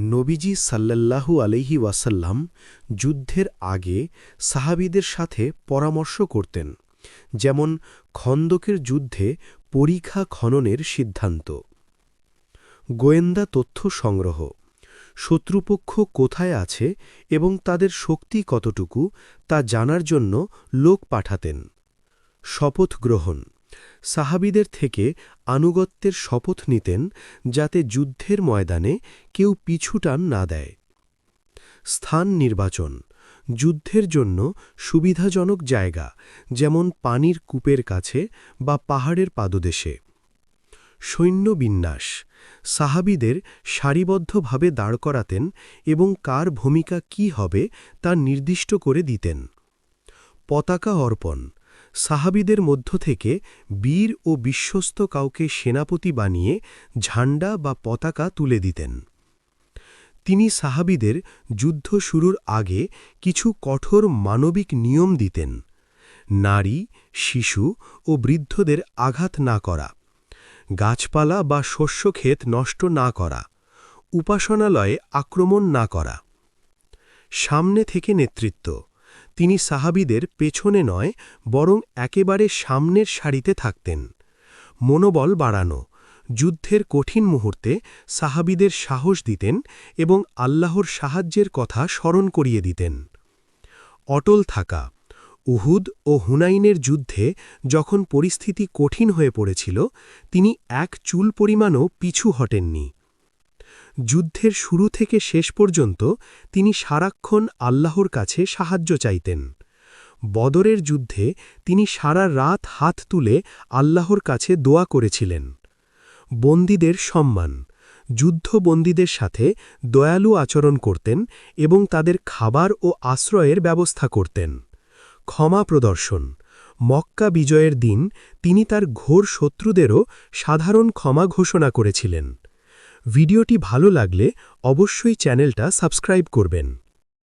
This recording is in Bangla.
নবীজি সাল্লাল্লাহু আলাইহি ওয়াসাল্লাম যুদ্ধের আগে সাহাবীদের সাথে পরামর্শ করতেন, যেমন খন্দকের যুদ্ধে পরিখা খননের সিদ্ধান্ত। গোয়েন্দা তথ্য সংগ্রহ, শত্রুপক্ষ কোথায় আছে এবং তাদের শক্তি কতটুকু তা জানার জন্য লোক পাঠাতেন। শপথ গ্রহণ, সাহাবীদের থেকে আনুগত্যের শপথ নিতেন যাতে যুদ্ধের ময়দানে কেউ পিছুটান না দেয়। স্থান নির্বাচন, যুদ্ধের জন্য সুবিধাজনক জায়গা, যেমন পানির কূপের কাছে বা পাহাড়ের পাদদেশে। সৈন্য বিন্যাস, সাহাবীদের সারিবদ্ধভাবে দাঁড় করাতেন এবং কার ভূমিকা কী হবে তা নির্দিষ্ট করে দিতেন। পতাকা অর্পণ, সাহাবীদের মধ্য থেকে বীর ও বিশ্বস্ত কাউকে সেনাপতি বানিয়ে ঝান্ডা বা পতাকা তুলে দিতেন। তিনি সাহাবীদের যুদ্ধ শুরুর আগে কিছু কঠোর মানবিক নিয়ম দিতেন। নারী, শিশু ও বৃদ্ধদের আঘাত না করা, গাছপালা বা শস্যক্ষেত নষ্ট না করা, উপাসনালয়ে আক্রমণ না করা। সামনে থেকে নেতৃত্ব, তিনি সাহাবীদের পেছনে নয় বরং একেবারে সামনের সারিতে থাকতেন। মনোবল বাড়ানো, যুদ্ধের কঠিন মুহূর্তে সাহাবীদের সাহস দিতেন এবং আল্লাহর সাহায্যের কথা স্মরণ করিয়ে দিতেন। অটল থাকা, উহুদ ও হুনাইনের যুদ্ধে যখন পরিস্থিতি কঠিন হয়ে পড়েছিল, তিনি এক চুল পরিমাণও পিছু হটেননি। যুদ্ধের শুরু থেকে শেষ পর্যন্ত তিনি সারাক্ষণ আল্লাহর কাছে সাহায্য চাইতেন। বদরের যুদ্ধে তিনি সারা রাত হাত তুলে আল্লাহর কাছে দোয়া করেছিলেন। বন্দীদের সম্মান, যুদ্ধবন্দীদের সাথে দয়ালু আচরণ করতেন এবং তাদের খাবার ও আশ্রয়ের ব্যবস্থা করতেন। ক্ষমা প্রদর্শন, মক্কা বিজয়ের দিন তিনি তার ঘোর শত্রুদেরও সাধারণ ক্ষমা ঘোষণা করেছিলেন। ভিডিওটি ভালো লাগলে অবশ্যই চ্যানেলটা সাবস্ক্রাইব করবেন।